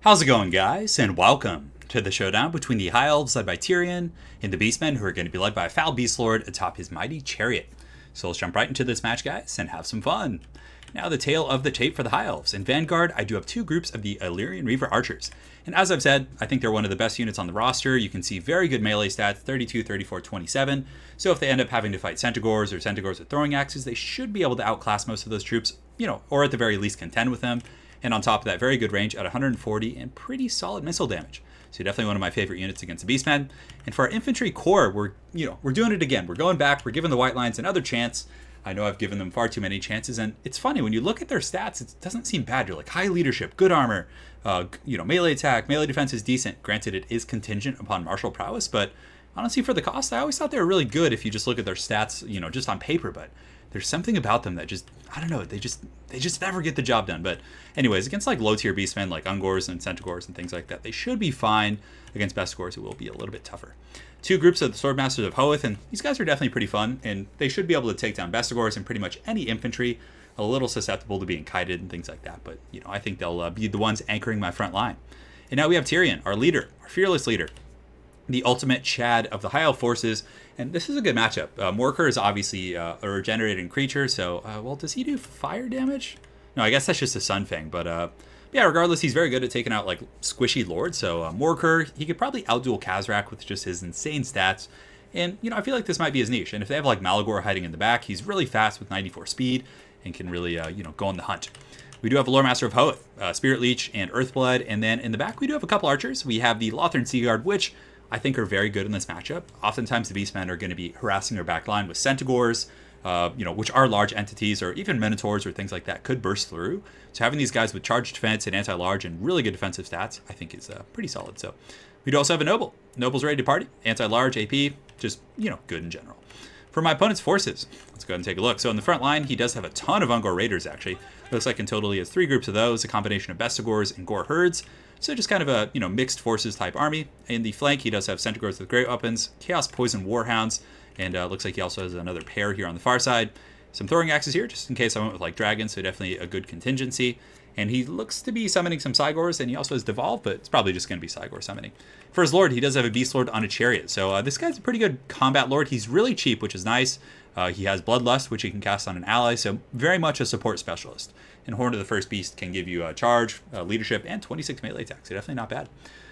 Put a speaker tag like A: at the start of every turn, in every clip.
A: How's it going, guys? And welcome to the showdown between the High Elves led by TYRION and the Beastmen, who are going to be led by a foul Beast Lord atop his mighty chariot. So let's jump right into this match, guys, and have some fun. Now, the tale of the tape for the High Elves. In Vanguard, I do have two groups of the Illyrian Reaver Archers. And as I've said, I think they're one of the best units on the roster. You can see very good melee stats, 32, 34, 27. So if they end up having to fight Centaurs or Centaurs with throwing axes, they should be able to outclass most of those troops, or at the very least contend with them. And on top of that, very good range at 140 and pretty solid missile damage. So definitely one of my favorite units against the Beastmen. And for our infantry core, we're doing it again. We're going back. We're giving the White Lines another chance. I know I've given them far too many chances, and it's funny when you look at their stats. It doesn't seem bad. You're like high leadership, good armor, melee attack, melee defense is decent. Granted, it is contingent upon martial prowess, but honestly, for the cost, I always thought they were really good if you just look at their stats, just on paper. But there's something about them that just, I don't know, they just never get the job done. But anyways, against like low tier beastmen like Ungors and Centaurs and things like that, they should be fine. Against Bestigors, it will be a little bit tougher. Two groups of the Swordmasters of Hoeth, and these guys are definitely pretty fun, and they should be able to take down Bestigors and pretty much any infantry. A little susceptible to being kited and things like that, but I think they'll be the ones anchoring my front line. And now we have TYRION, our leader, our fearless leader, the ultimate Chad of the High Elf forces, and this is a good matchup. Morker is obviously a regenerating creature, so, well, does he do fire damage? No, I guess that's just a Sunfang, but yeah, regardless, he's very good at taking out like squishy lords. So Morker, he could probably outduel Khazrak with just his insane stats. And, I feel like this might be his niche. And if they have like Malagor hiding in the back, he's really fast with 94 speed and can really, go on the hunt. We do have a Lore Master of Hoeth, Spirit Leech, and Earthblood. And then in the back, we do have a couple archers. We have the Lothern Seaguard, which I think are very good in this matchup. Oftentimes, the Beastmen are going to be harassing their back line with Centaurs, which are large entities, or even Minotaurs or things like that could burst through. So having these guys with charged defense and anti-large and really good defensive stats, I think is pretty solid. So we do also have a Noble. Noble's ready to party. Anti-large, AP, just, good in general. For my opponent's forces, let's go ahead and take a look. So in the front line, he does have a ton of Ungor Raiders, actually. Looks like in total he has 3 groups of those, a combination of Bestigors and Gore Herds. So just kind of a, mixed forces type army. In the flank, he does have Centaurs with great weapons, Chaos Poison Warhounds, and looks like he also has another pair here on the far side. Some throwing axes here, just in case I went with like dragons, so definitely a good contingency. And he looks to be summoning some Cygors, and he also has Devolve, but it's probably just going to be Cygor summoning. For his Lord, he does have a Beast Lord on a chariot. So this guy's a pretty good combat Lord. He's really cheap, which is nice. He has Bloodlust, which he can cast on an ally, so very much a support specialist. And Horn of the First Beast can give you charge, leadership, and 26 melee attack, so definitely not bad.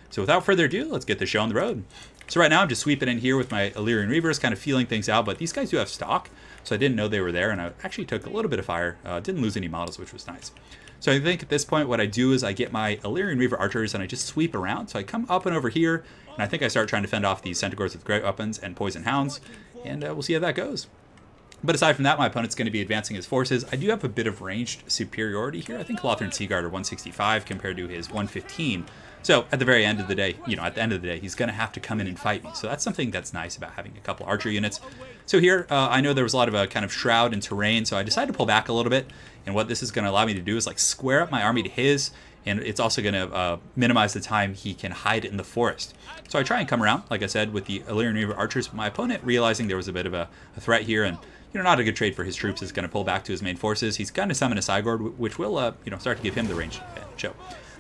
A: So without further ado, let's get the show on the road. So right now I'm just sweeping in here with my Illyrian Reavers, kind of feeling things out, but these guys do have stock, so I didn't know they were there, and I actually took a little bit of fire. Didn't lose any models, which was nice. So I think at this point what I do is I get my Illyrian Reaver Archers and I just sweep around. So I come up and over here, and I think I start trying to fend off these Centaurs with great weapons and Poison Hounds, and we'll see how that goes. But aside from that, my opponent's going to be advancing his forces. I do have a bit of ranged superiority here. I think Lothern Seaguard are 165 compared to his 115. So at the very end of the day, at the end of the day, he's going to have to come in and fight me. So that's something that's nice about having a couple archer units. So here, I know there was a lot of kind of shroud and terrain, so I decided to pull back a little bit. And what this is going to allow me to do is like square up my army to his, and it's also going to minimize the time he can hide in the forest. So I try and come around, like I said, with the Illyrian Reaver Archers. But my opponent, realizing there was a bit of a threat here, and not a good trade for his troops, is going to pull back to his main forces. He's going to summon a Cygor, which will start to give him the range advantage. So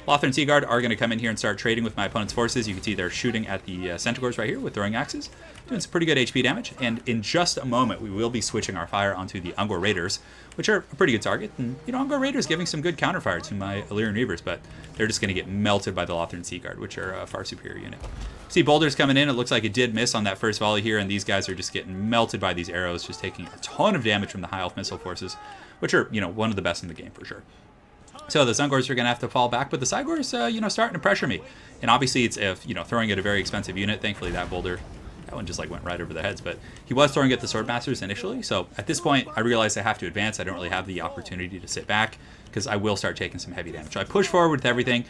A: Lothern Seaguard are going to come in here and start trading with my opponent's forces. You can see they're shooting at the Centaurs right here with throwing axes, doing some pretty good HP damage. And in just a moment, we will be switching our fire onto the Ungor Raiders, which are a pretty good target. And, Ungor Raiders giving some good counterfire to my Illyrian Reavers, but they're just going to get melted by the Lothern Seaguard, which are a far superior unit. See boulders coming in. It looks like it did miss on that first volley here, and these guys are just getting melted by these arrows, just taking a ton of damage from the High Elf missile forces, which are, one of the best in the game for sure. So the Ungors are going to have to fall back, but the Cygors, starting to pressure me. And obviously it's, throwing at a very expensive unit. Thankfully that boulder, that one just like went right over their heads, but he was throwing at the Swordmasters initially. So at this point, I realize I have to advance. I don't really have the opportunity to sit back because I will start taking some heavy damage. So I push forward with everything,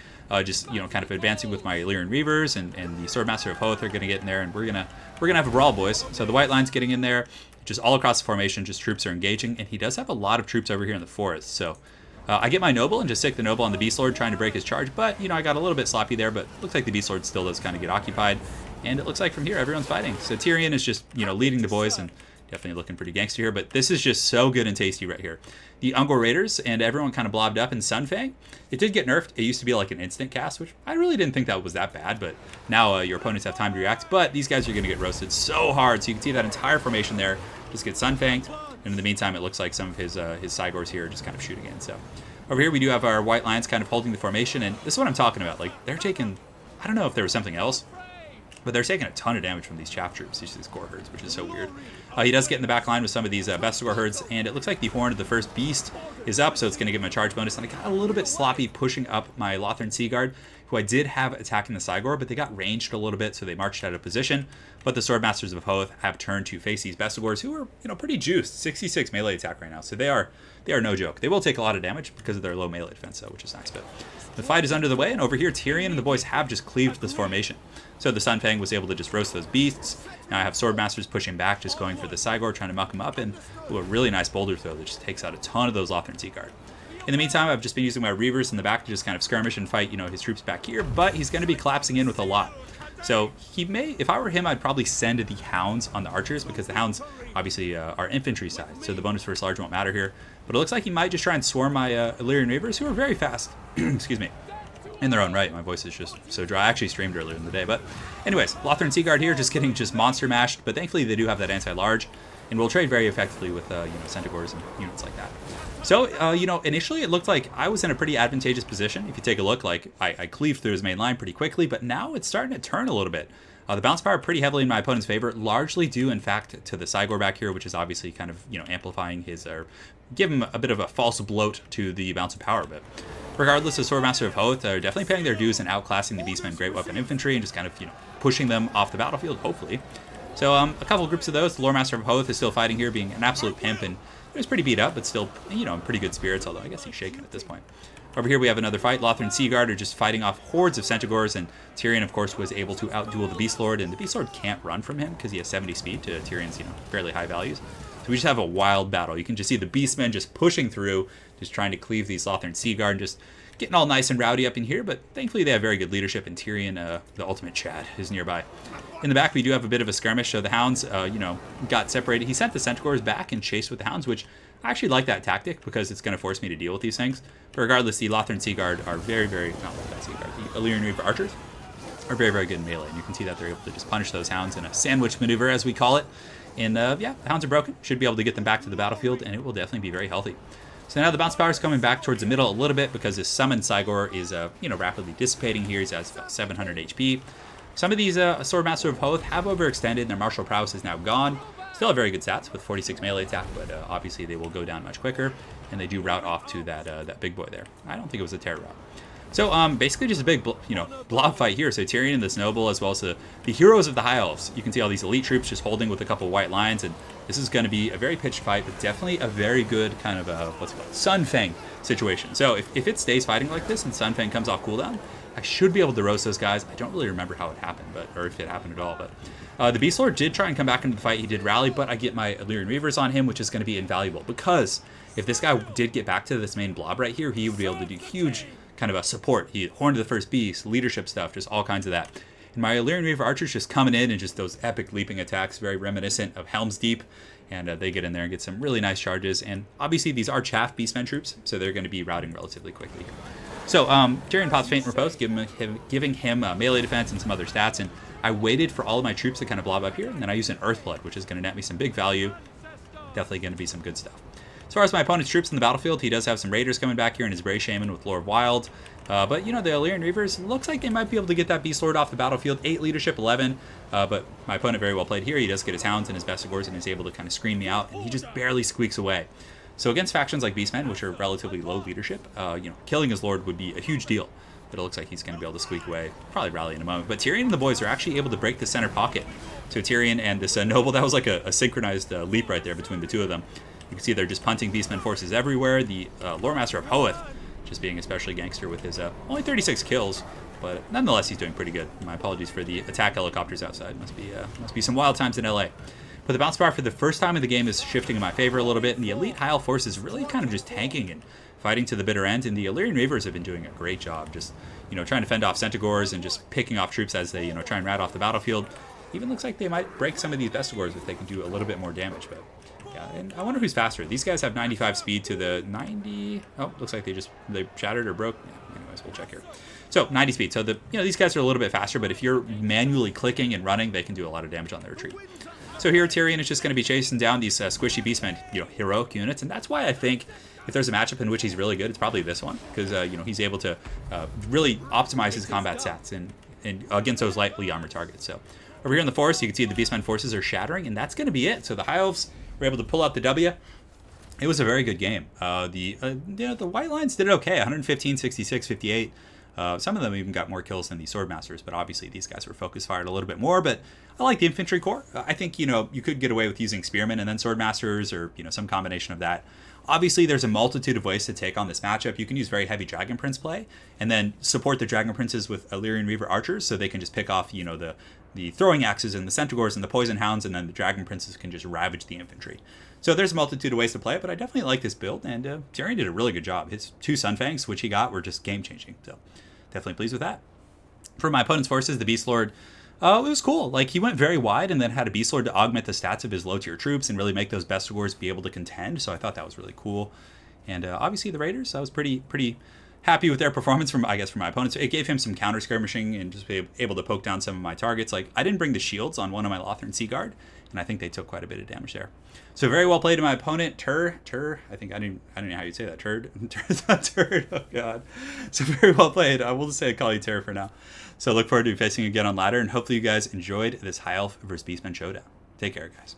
A: just, kind of advancing with my Illyrian Reavers, and the Swordmaster of Hoeth are going to get in there, and we're gonna have a brawl, boys. So the White Line's getting in there, just all across the formation, just troops are engaging, and he does have a lot of troops over here in the forest. So I get my Noble and just stick the Noble on the Beast Lord trying to break his charge, but, I got a little bit sloppy there, but looks like the Beast Lord still does kind of get occupied, and it looks like from here everyone's fighting. So TYRION is just, leading the boys and Definitely looking pretty gangster here, but this is just so good and tasty right here. The Ungor Raiders and everyone kind of blobbed up in Sunfang. It did get nerfed. It used to be like an instant cast, which I really didn't think that was that bad, but now your opponents have time to react. But these guys are going to get roasted so hard, so you can see that entire formation there just get Sunfanged. And in the meantime, it looks like some of his Cygors here are just kind of shooting in. So over here, we do have our White Lions kind of holding the formation, and this is what I'm talking about. Like, they're taking, I don't know if there was something else, but they're taking a ton of damage from these chaff troops, these core herds, which is so weird. He does get in the back line with some of these Bestigor herds, and it looks like the horn of the first beast is up, so it's going to give him a charge bonus. And I got a little bit sloppy pushing up my Lothern Seaguard, who I did have attacking the Cygor, but they got ranged a little bit, so they marched out of position. But the Swordmasters of Hoth have turned to face these Bestigors, who are, you know, pretty juiced, 66 melee attack right now, so they are no joke. They will take a lot of damage because of their low melee defense, though, which is nice. But the fight is under the way, and over here, Tyrion and the boys have just cleaved this formation. So the Sunfang was able to just roast those beasts. Now I have Swordmasters pushing back, just going for the Cygor, trying to muck him up, and a really nice boulder throw that just takes out a ton of those Lothern Seaguard. In the meantime, I've just been using my Reavers in the back to just kind of skirmish and fight, you know, his troops back here, but he's going to be collapsing in with a lot. So he may, if I were him, I'd probably send the Hounds on the Archers, because the Hounds obviously are infantry side, so the bonus versus large won't matter here. But it looks like he might just try and swarm my Illyrian Reavers, who are very fast. Excuse me. In their own right. My voice is just so dry. I actually streamed earlier in the day. But anyways, Lothern Seaguard here just getting just monster mashed, but thankfully they do have that anti-large, and will trade very effectively with you know, Centaurs and units like that. So, you know, initially it looked like I was in a pretty advantageous position. If you take a look, like, I cleaved through his main line pretty quickly, but now it's starting to turn a little bit. The bounce power pretty heavily in my opponent's favor, largely due, in fact, to the Cygor back here, which is obviously kind of, you know, amplifying his, or give him a bit of a false bloat to the bounce of power. But regardless, the Swordmaster of Hoth are definitely paying their dues and outclassing the Beastmen Great Weapon Infantry and just kind of, you know, pushing them off the battlefield, hopefully. So a couple of groups of those. The Loremaster of Hoth is still fighting here, being an absolute pimp, and he was pretty beat up, but still, you know, in pretty good spirits, although I guess he's shaken at this point. Over here we have another fight. Lothern Seaguard are just fighting off hordes of Centaurs, and Tyrion, of course, was able to outduel the Beast Lord, and the Beast Lord can't run from him because he has 70 speed to Tyrion's, you know, fairly high values. So we just have a wild battle. You can just see the Beastmen just pushing through, just trying to cleave these Lothern Seaguard, just getting all nice and rowdy up in here, but thankfully they have very good leadership, and Tyrion, the ultimate Chad, is nearby. In the back, we do have a bit of a skirmish, so the Hounds, you know, got separated. He sent the Centaurs back and chased with the Hounds, which I actually like that tactic because it's going to force me to deal with these things. But regardless, the Lothern Seaguard are very, not Lothern Seaguard, the Illyrian Reaver Archers are very, very good in melee, and you can see that they're able to just punish those Hounds in a sandwich maneuver, as we call it. And yeah, the Hounds are broken. Should be able to get them back to the battlefield, and it will definitely be very healthy. So now the bounce power is coming back towards the middle a little bit because his summoned Cygor is, you know, rapidly dissipating here. He's at about 700 HP. Some of these Swordmaster of Hoth have overextended, and their martial prowess is now gone. Still have very good stats with 46 melee attack, but obviously they will go down much quicker, and they do route off to that big boy there. I don't think it was a terror route. So basically just a big, you know, blob fight here. So Tyrion and this noble, as well as the heroes of the High Elves. You can see all these elite troops just holding with a couple white lines, and this is going to be a very pitched fight, but definitely a very good kind of what's it called, Sunfang situation. So if it stays fighting like this and Sunfang comes off cooldown, I should be able to roast those guys. I don't really remember how it happened, or if it happened at all. But the Beast Lord did try and come back into the fight. He did rally, but I get my Illyrian Reavers on him, which is going to be invaluable, because if this guy did get back to this main blob right here, he would be able to do huge kind of a support. He horned the first beast, leadership stuff, just all kinds of that. And my Illyrian Reaver Archers just coming in and just those epic leaping attacks, very reminiscent of Helm's Deep. And they get in there and get some really nice charges. And obviously these are chaff Beastmen troops, so they're going to be routing relatively quickly here. So Tyrion pops Faint and Repose, giving him melee defense and some other stats. And I waited for all of my troops to kind of blob up here, and then I used an Earthblood, which is going to net me some big value. Definitely going to be some good stuff. As far as my opponent's troops in the battlefield, he does have some Raiders coming back here in his Bray Shaman with Lore of Wild. But, you know, the Illyrian Reavers, looks like they might be able to get that Beast Lord off the battlefield. 8 leadership, 11. But my opponent very well played here. He does get his Hounds and his Bestigors and is able to kind of screen me out. And he just barely squeaks away. So against factions like Beastmen, which are relatively low leadership, you know, killing his Lord would be a huge deal. But it looks like he's going to be able to squeak away. Probably rally in a moment. But Tyrion and the boys are actually able to break the center pocket. So Tyrion and this Noble, that was like a synchronized leap right there between the two of them. You can see they're just punting Beastmen forces everywhere. The Loremaster of Hoth just being especially gangster with his only 36 kills, but nonetheless he's doing pretty good. My apologies for the attack helicopters outside. Must be some wild times in LA. But the bounce bar for the first time in the game is shifting in my favor a little bit, and the elite High Elf force is really kind of just tanking and fighting to the bitter end. And the Illyrian Reavers have been doing a great job, just, you know, trying to fend off Centaurs and just picking off troops as they, you know, try and rat off the battlefield. Even looks like they might break some of these Bestigors if they can do a little bit more damage. But yeah, and I wonder who's faster. These guys have 95 speed to the 90. Oh, looks like they shattered or broke. Yeah, anyways, we'll check here. So 90 speed. So these guys are a little bit faster, but if you're manually clicking and running, they can do a lot of damage on their retreat. So here Tyrion is just going to be chasing down these squishy Beastmen, heroic units, and that's why I think if there's a matchup in which he's really good, it's probably this one, because he's able to really optimize his combat stats and against those lightly armored targets. So over here in the forest, you can see the Beastmen forces are shattering, and that's going to be it. So the High Elves were able to pull out the W. It was a very good game. The White Lines did it okay, 115, 66, 58. Some of them even got more kills than the Swordmasters, but obviously these guys were focus fired a little bit more. But I like the Infantry Corps. I think, you could get away with using Spearmen and then Swordmasters, or, some combination of that. Obviously, there's a multitude of ways to take on this matchup. You can use very heavy Dragon Prince play, and then support the Dragon Princes with Illyrian Reaver Archers, so they can just pick off, the throwing axes and the Centaurs and the Poison Hounds, and then the Dragon Princes can just ravage the infantry. So there's a multitude of ways to play it, but I definitely like this build, and Tyrion did a really good job. His 2 Sunfangs, which he got, were just game-changing, so definitely pleased with that. For my opponent's forces, the Beast Lord, it was cool. Like, he went very wide and then had a Beast Lord to augment the stats of his low-tier troops and really make those Bestigors be able to contend, so I thought that was really cool. And obviously the Raiders, I was pretty happy with their performance from my opponents. It gave him some counter skirmishing and just be able to poke down some of my targets. Like, I didn't bring the shields on one of my Lothran Sea Guard, and I think they took quite a bit of damage there. So very well played to my opponent, I think I don't know how you'd say that. Turd, not turd. Oh god. So very well played. We'll just call you Turd for now. So look forward to facing you again on ladder, and hopefully you guys enjoyed this High Elf versus Beastmen showdown. Take care, guys.